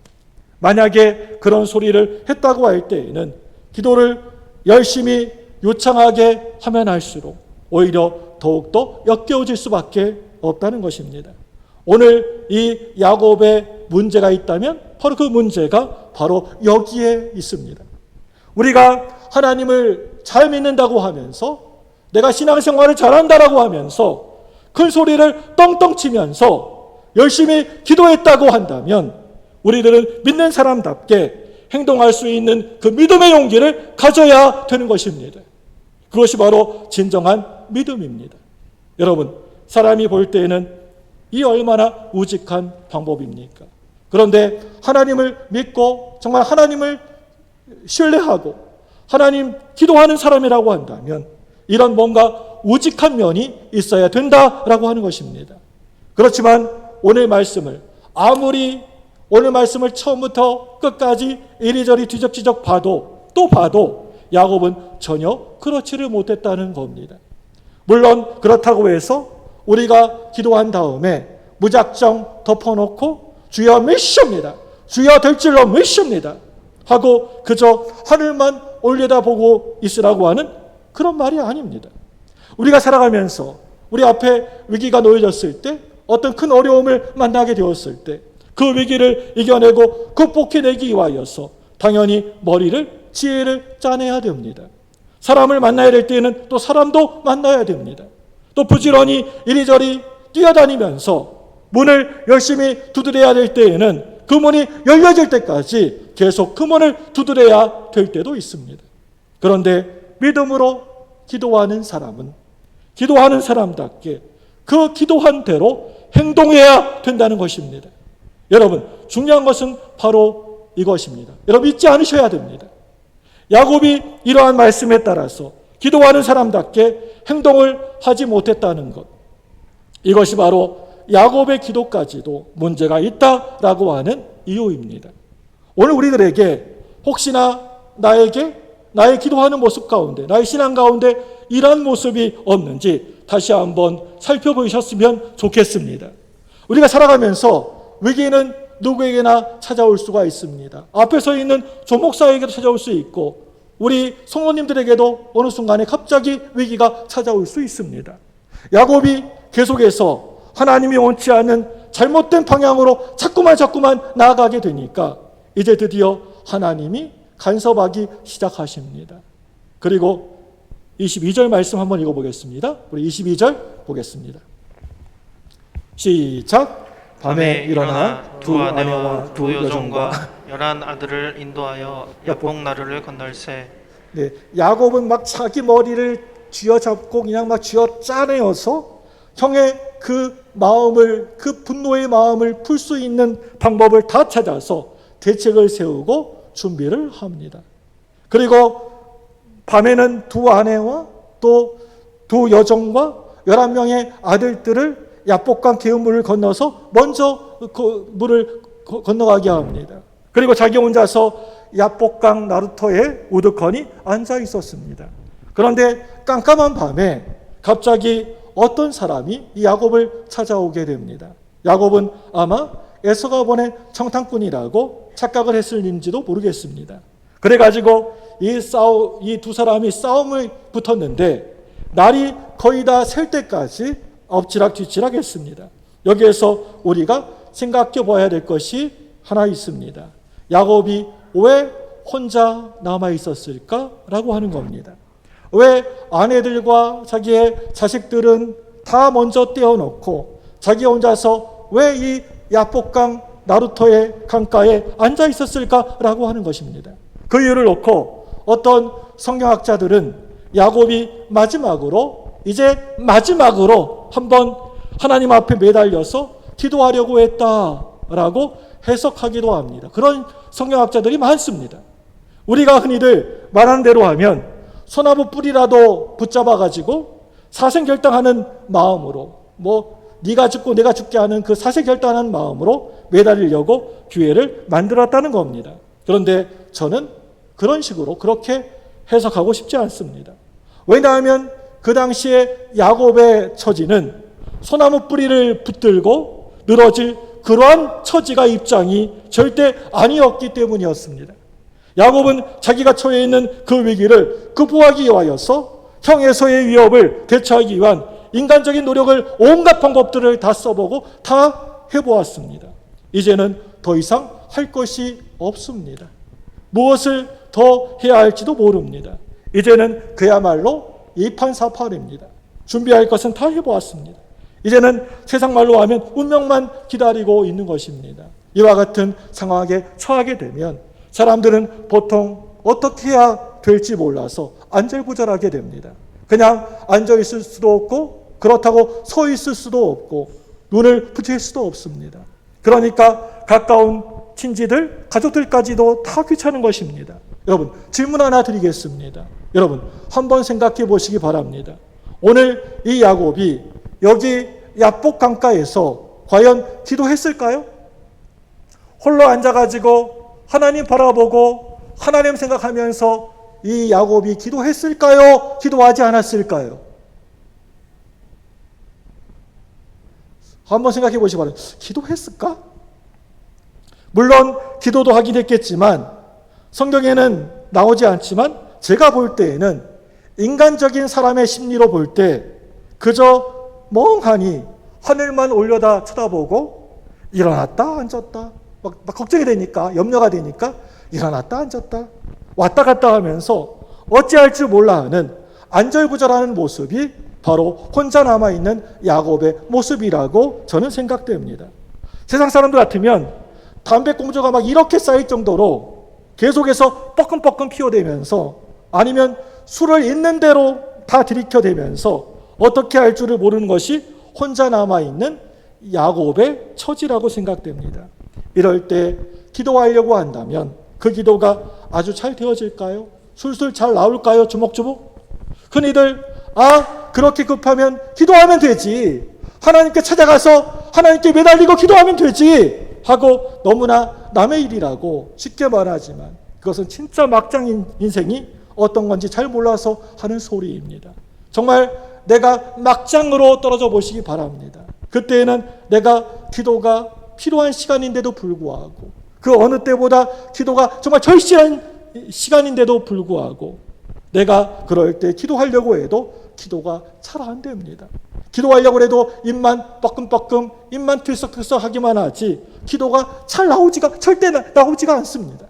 만약에 그런 소리를 했다고 할 때에는 기도를 열심히 요창하게 하면 할수록 오히려 더욱더 역겨워질 수밖에 없다는 것입니다. 오늘 이 야곱의 문제가 있다면 바로 그 문제가 바로 여기에 있습니다. 우리가 하나님을 잘 믿는다고 하면서 내가 신앙생활을 잘한다라고 하면서 큰 소리를 떵떵 치면서 열심히 기도했다고 한다면 우리들은 믿는 사람답게 행동할 수 있는 그 믿음의 용기를 가져야 되는 것입니다. 그것이 바로 진정한 믿음입니다. 여러분, 사람이 볼 때에는 이 얼마나 우직한 방법입니까? 그런데 하나님을 믿고 정말 하나님을 신뢰하고 하나님 기도하는 사람이라고 한다면 이런 뭔가 우직한 면이 있어야 된다라고 하는 것입니다. 그렇지만 오늘 말씀을 아무리 오늘 말씀을 처음부터 끝까지 이리저리 뒤적뒤적 봐도 야곱은 전혀 그렇지를 못했다는 겁니다. 물론 그렇다고 해서 우리가 기도한 다음에 무작정 덮어놓고 주여 믿습니다. 주여 될 줄로 믿습니다. 하고 그저 하늘만 올려다보고 있으라고 하는 그런 말이 아닙니다. 우리가 살아가면서 우리 앞에 위기가 놓여졌을 때 어떤 큰 어려움을 만나게 되었을 때 그 위기를 이겨내고 극복해내기 위하여서 당연히 지혜를 짜내야 됩니다. 사람을 만나야 될 때에는 또 사람도 만나야 됩니다. 또 부지런히 이리저리 뛰어다니면서 문을 열심히 두드려야 될 때에는 그 문이 열려질 때까지 계속 그 문을 두드려야 될 때도 있습니다. 그런데 믿음으로 기도하는 사람은 기도하는 사람답게 그 기도한 대로 행동해야 된다는 것입니다. 여러분, 중요한 것은 바로 이것입니다. 여러분 잊지 않으셔야 됩니다. 야곱이 이러한 말씀에 따라서 기도하는 사람답게 행동을 하지 못했다는 것, 이것이 바로 야곱의 기도까지도 문제가 있다라고 하는 이유입니다. 오늘 우리들에게 혹시나 나의 기도하는 모습 가운데, 나의 신앙 가운데 이러한 모습이 없는지 다시 한번 살펴보셨으면 좋겠습니다. 우리가 살아가면서 위기는 누구에게나 찾아올 수가 있습니다. 앞에 서 있는 조목사에게도 찾아올 수 있고 우리 성도님들에게도 어느 순간에 갑자기 위기가 찾아올 수 있습니다. 야곱이 계속해서 하나님이 원치 않는 잘못된 방향으로 자꾸만 나아가게 되니까 이제 드디어 하나님이 간섭하기 시작하십니다. 그리고 22절 말씀 한번 읽어보겠습니다. 우리 22절 보겠습니다. 시작. 밤에 일어나 두 아내와 두 여종과 11 아들을 인도하여 야복 나루를 건널세. 네, 야곱은 막 자기 머리를 쥐어잡고 그냥 막 쥐어짜내어서 형의 그 마음을, 그 분노의 마음을 풀 수 있는 방법을 다 찾아서 대책을 세우고 준비를 합니다. 그리고 밤에는 두 아내와 또 두 여종과 11명의 아들들을 야복강 개울물을 건너서 먼저 그 물을 건너가게 합니다. 그리고 자기 혼자서 야복강 나루터에 우두커니 앉아 있었습니다. 그런데 깜깜한 밤에 갑자기 어떤 사람이 이 야곱을 찾아오게 됩니다. 야곱은 아마 에서가 보낸 청탕꾼이라고 착각을 했을는지도 모르겠습니다. 그래가지고 이 두 사람이 싸움을 붙었는데 날이 거의 다 셀 때까지 엎치락뒤치락 했습니다. 여기에서 우리가 생각해 봐야 될 것이 하나 있습니다. 야곱이 왜 혼자 남아 있었을까라고 하는 겁니다. 왜 아내들과 자기의 자식들은 다 먼저 떼어놓고 자기 혼자서 왜 이 야복강 나루터의 강가에 앉아 있었을까라고 하는 것입니다. 그 이유를 놓고 어떤 성경학자들은 야곱이 이제 마지막으로 한번 하나님 앞에 매달려서 기도하려고 했다라고 해석하기도 합니다. 그런 성경학자들이 많습니다. 우리가 흔히들 말하는 대로 하면 소나무 뿌리라도 붙잡아가지고 사생결단하는 마음으로 네가 죽고 내가 죽게 하는 그 사생결단하는 마음으로 매달리려고 기회를 만들었다는 겁니다. 그런데 저는 그런 식으로 그렇게 해석하고 싶지 않습니다. 왜냐하면 그 당시에 야곱의 처지는 소나무 뿌리를 붙들고 늘어질 그러한 처지가 입장이 절대 아니었기 때문이었습니다. 야곱은 자기가 처해 있는 그 위기를 극복하기 위하여서 형 에서의 위협을 대처하기 위한 인간적인 노력을 온갖 방법들을 다 써보고 다 해보았습니다. 이제는 더 이상 할 것이 없습니다. 무엇을 더 해야 할지도 모릅니다. 이제는 그야말로 이판사판입니다. 준비할 것은 다 해보았습니다. 이제는 세상 말로 하면 운명만 기다리고 있는 것입니다. 이와 같은 상황에 처하게 되면 사람들은 보통 어떻게 해야 될지 몰라서 안절부절하게 됩니다. 그냥 앉아있을 수도 없고 그렇다고 서 있을 수도 없고 눈을 붙일 수도 없습니다. 그러니까 가까운 친지들, 가족들까지도 다 귀찮은 것입니다. 여러분, 질문 하나 드리겠습니다. 여러분, 한번 생각해 보시기 바랍니다. 오늘 이 야곱이 여기 야복 강가에서 과연 기도했을까요? 홀로 앉아가지고 하나님 바라보고 하나님 생각하면서 이 야곱이 기도했을까요? 기도하지 않았을까요? 한번 생각해 보시기 바랍니다. 기도했을까? 물론 기도도 하긴 했겠지만 성경에는 나오지 않지만 제가 볼 때에는 인간적인 사람의 심리로 볼 때 그저 멍하니 하늘만 올려다 쳐다보고 일어났다 앉았다 막 걱정이 되니까 염려가 되니까 일어났다 앉았다 왔다 갔다 하면서 어찌할 줄 몰라 하는 안절부절하는 모습이 바로 혼자 남아있는 야곱의 모습이라고 저는 생각됩니다. 세상 사람들 같으면 담배꽁초가 막 이렇게 쌓일 정도로 계속해서 뻐끔뻐끔 피워대면서 아니면 술을 있는 대로 다 들이켜대면서 어떻게 할 줄을 모르는 것이 혼자 남아있는 야곱의 처지라고 생각됩니다. 이럴 때 기도하려고 한다면 그 기도가 아주 잘 되어질까요? 술술 잘 나올까요? 주먹주먹? 흔히들 그렇게 급하면 기도하면 되지. 하나님께 찾아가서 하나님께 매달리고 기도하면 되지. 하고 너무나 남의 일이라고 쉽게 말하지만 그것은 진짜 막장 인생이 어떤 건지 잘 몰라서 하는 소리입니다. 정말 내가 막장으로 떨어져 보시기 바랍니다. 그때에는 내가 기도가 필요한 시간인데도 불구하고 그 어느 때보다 기도가 정말 절실한 시간인데도 불구하고 내가 그럴 때 기도하려고 해도 기도가 잘 안 됩니다. 기도하려고 해도 입만 빠끔빠끔, 입만 들썩들썩 하기만 하지 기도가 잘 절대 나오지가 않습니다.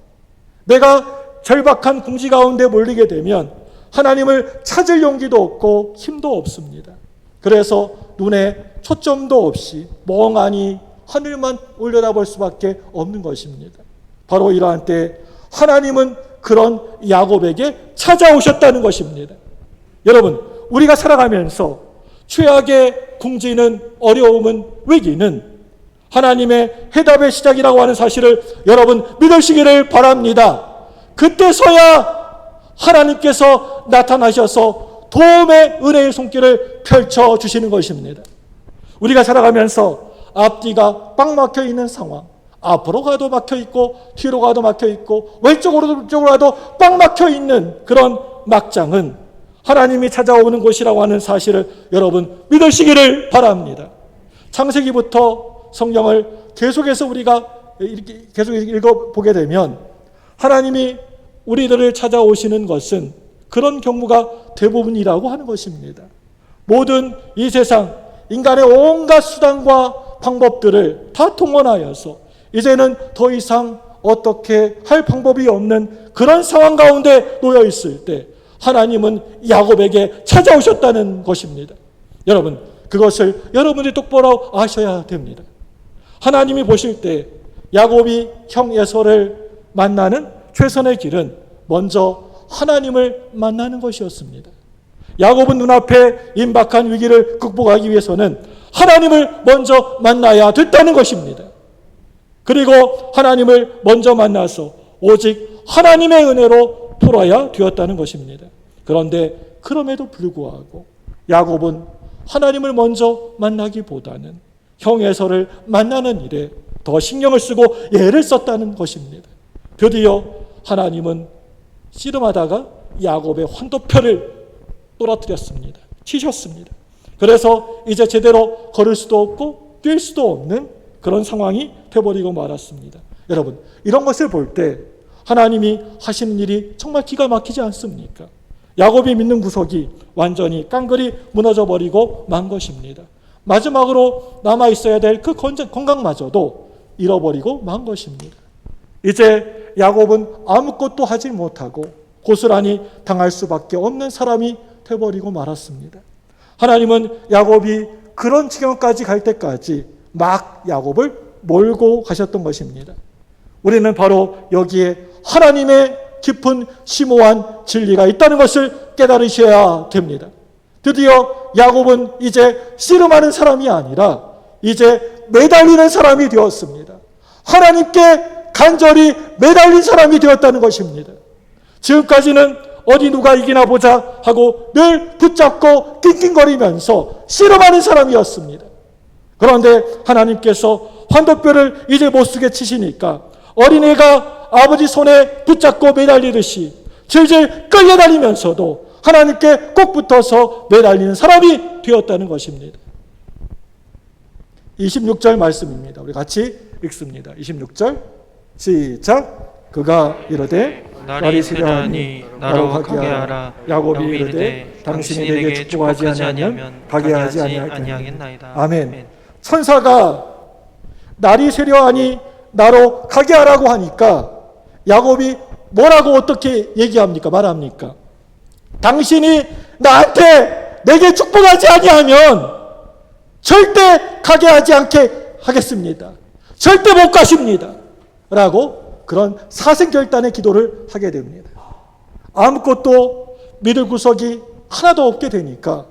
내가 절박한 궁지 가운데 몰리게 되면 하나님을 찾을 용기도 없고 힘도 없습니다. 그래서 눈에 초점도 없이 멍하니 하늘만 올려다볼 수밖에 없는 것입니다. 바로 이러한 때 하나님은 그런 야곱에게 찾아오셨다는 것입니다. 여러분, 우리가 살아가면서 최악의 궁지는, 어려움은, 위기는 하나님의 해답의 시작이라고 하는 사실을 여러분 믿으시기를 바랍니다. 그때서야 하나님께서 나타나셔서 도움의 은혜의 손길을 펼쳐주시는 것입니다. 우리가 살아가면서 앞뒤가 꽉 막혀 있는 상황, 앞으로 가도 막혀 있고 뒤로 가도 막혀 있고 왼쪽으로 가도 꽉 막혀 있는 그런 막장은 하나님이 찾아오는 곳이라고 하는 사실을 여러분 믿으시기를 바랍니다. 창세기부터 성경을 계속해서 우리가 이렇게 계속 읽어보게 되면 하나님이 우리들을 찾아오시는 것은 그런 경우가 대부분이라고 하는 것입니다. 모든 이 세상 인간의 온갖 수단과 방법들을 다 동원하여서 이제는 더 이상 어떻게 할 방법이 없는 그런 상황 가운데 놓여 있을 때 하나님은 야곱에게 찾아오셨다는 것입니다. 여러분, 그것을 여러분이 똑바로 아셔야 됩니다. 하나님이 보실 때 야곱이 형 에서를 만나는 최선의 길은 먼저 하나님을 만나는 것이었습니다. 야곱은 눈앞에 임박한 위기를 극복하기 위해서는 하나님을 먼저 만나야 됐다는 것입니다. 그리고 하나님을 먼저 만나서 오직 하나님의 은혜로 풀어야 되었다는 것입니다. 그런데 그럼에도 불구하고 야곱은 하나님을 먼저 만나기보다는 형 에서를 만나는 일에 더 신경을 쓰고 애를 썼다는 것입니다. 드디어 하나님은 씨름하다가 야곱의 환도표를 떨어뜨렸습니다. 치셨습니다. 그래서 이제 제대로 걸을 수도 없고 뛸 수도 없는 그런 상황이 되어버리고 말았습니다. 여러분, 이런 것을 볼 때 하나님이 하시는 일이 정말 기가 막히지 않습니까? 야곱이 믿는 구석이 완전히 깡그리 무너져 버리고 만 것입니다. 마지막으로 남아있어야 될 그 건강마저도 잃어버리고 만 것입니다. 이제 야곱은 아무것도 하지 못하고 고스란히 당할 수밖에 없는 사람이 되어버리고 말았습니다. 하나님은 야곱이 그런 지경까지 갈 때까지 막 야곱을 몰고 가셨던 것입니다. 우리는 바로 여기에 하나님의 깊은 심오한 진리가 있다는 것을 깨달으셔야 됩니다. 드디어 야곱은 이제 씨름하는 사람이 아니라 이제 매달리는 사람이 되었습니다. 하나님께 간절히 매달린 사람이 되었다는 것입니다. 지금까지는 어디 누가 이기나 보자 하고 늘 붙잡고 낑낑거리면서 씨름하는 사람이었습니다. 그런데 하나님께서 환도뼈를 이제 못쓰게 치시니까 어린애가 아버지 손에 붙잡고 매달리듯이 질질 끌려다니면서도 하나님께 꼭 붙어서 매달리는 사람이 되었다는 것입니다. 26절 말씀입니다. 우리 같이 읽습니다. 26절 시작. 그가 이르되 날이 새려하니 나로 가게 하라. 야곱이 이르되 당신이 내게 축복하지 아니하면 가게 하지 아니하겠나이다. 아멘. 천사가 날이 새려하니 나로 가게 하라고 하니까 야곱이 뭐라고 어떻게 얘기합니까? 말합니까? 당신이 나한테 내게 축복하지 아니하면 절대 가게 하지 않게 하겠습니다. 절대 못 가십니다. 라고 그런 사생결단의 기도를 하게 됩니다. 아무것도 믿을 구석이 하나도 없게 되니까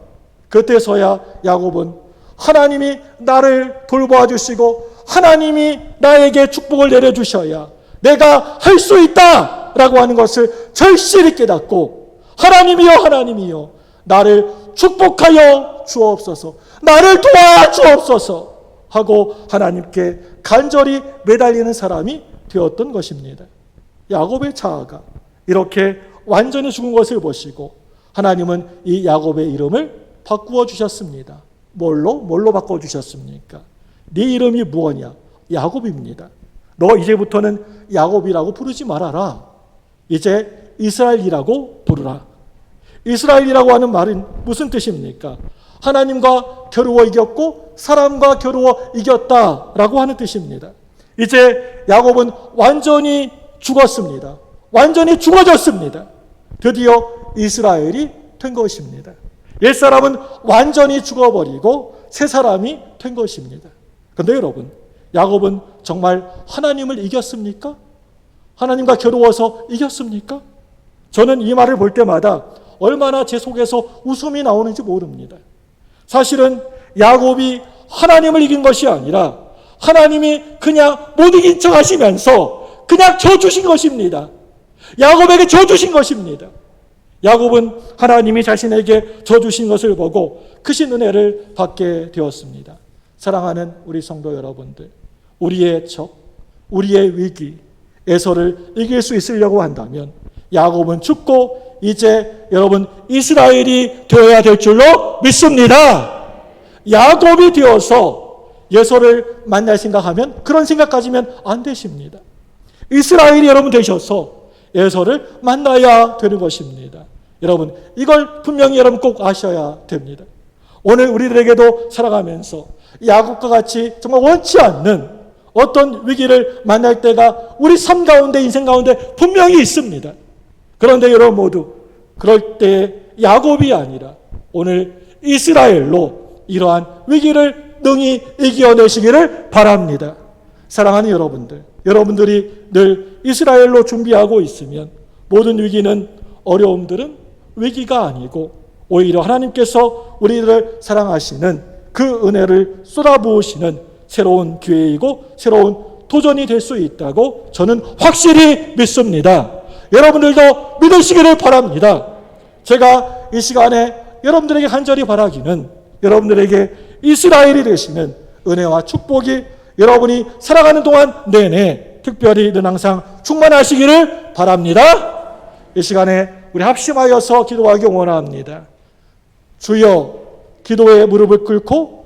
그때서야 야곱은 하나님이 나를 돌보아 주시고 하나님이 나에게 축복을 내려주셔야 내가 할 수 있다 라고 하는 것을 절실히 깨닫고 하나님이여 하나님이여 나를 축복하여 주옵소서, 나를 도와 주옵소서 하고 하나님께 간절히 매달리는 사람이 되었던 것입니다. 야곱의 자아가 이렇게 완전히 죽은 것을 보시고 하나님은 이 야곱의 이름을 바꾸어 주셨습니다. 뭘로 바꿔 주셨습니까? 네 이름이 무엇이냐? 야곱입니다. 너 이제부터는 야곱이라고 부르지 말아라. 이제 이스라엘이라고 부르라. 이스라엘이라고 하는 말은 무슨 뜻입니까? 하나님과 겨루어 이겼고 사람과 겨루어 이겼다라고 하는 뜻입니다. 이제 야곱은 완전히 죽었습니다. 완전히 죽어졌습니다. 드디어 이스라엘이 된 것입니다. 옛사람은 완전히 죽어버리고 새 사람이 된 것입니다. 그런데 여러분, 야곱은 정말 하나님을 이겼습니까? 하나님과 겨루어서 이겼습니까? 저는 이 말을 볼 때마다 얼마나 제 속에서 웃음이 나오는지 모릅니다. 사실은 야곱이 하나님을 이긴 것이 아니라 하나님이 그냥 못 이긴 척 하시면서 그냥 져주신 것입니다. 야곱에게 져주신 것입니다. 야곱은 하나님이 자신에게 져주신 것을 보고 크신 은혜를 받게 되었습니다. 사랑하는 우리 성도 여러분들, 우리의 적, 우리의 위기, 에서를 이길 수 있으려고 한다면 야곱은 죽고 이제 여러분 이스라엘이 되어야 될 줄로 믿습니다. 야곱이 되어서 예서를 만날 생각하면 그런 생각 가지면 안 되십니다. 이스라엘이 여러분 되셔서 에서를 만나야 되는 것입니다. 여러분, 이걸 분명히 여러분 꼭 아셔야 됩니다. 오늘 우리들에게도 살아가면서 야곱과 같이 정말 원치 않는 어떤 위기를 만날 때가 우리 삶 가운데, 인생 가운데 분명히 있습니다. 그런데 여러분 모두 그럴 때 야곱이 아니라 오늘 이스라엘로 이러한 위기를 능히 이겨내시기를 바랍니다. 사랑하는 여러분들, 여러분들이 늘 이스라엘로 준비하고 있으면 모든 위기는, 어려움들은 위기가 아니고 오히려 하나님께서 우리를 사랑하시는 그 은혜를 쏟아부으시는 새로운 기회이고 새로운 도전이 될 수 있다고 저는 확실히 믿습니다. 여러분들도 믿으시기를 바랍니다. 제가 이 시간에 여러분들에게 간절히 바라기는 여러분들에게 이스라엘이 되시는 은혜와 축복이 여러분이 살아가는 동안 내내 특별히 늘 항상 충만하시기를 바랍니다. 이 시간에 우리 합심하여서 기도하기 원합니다. 주여, 기도에 무릎을 꿇고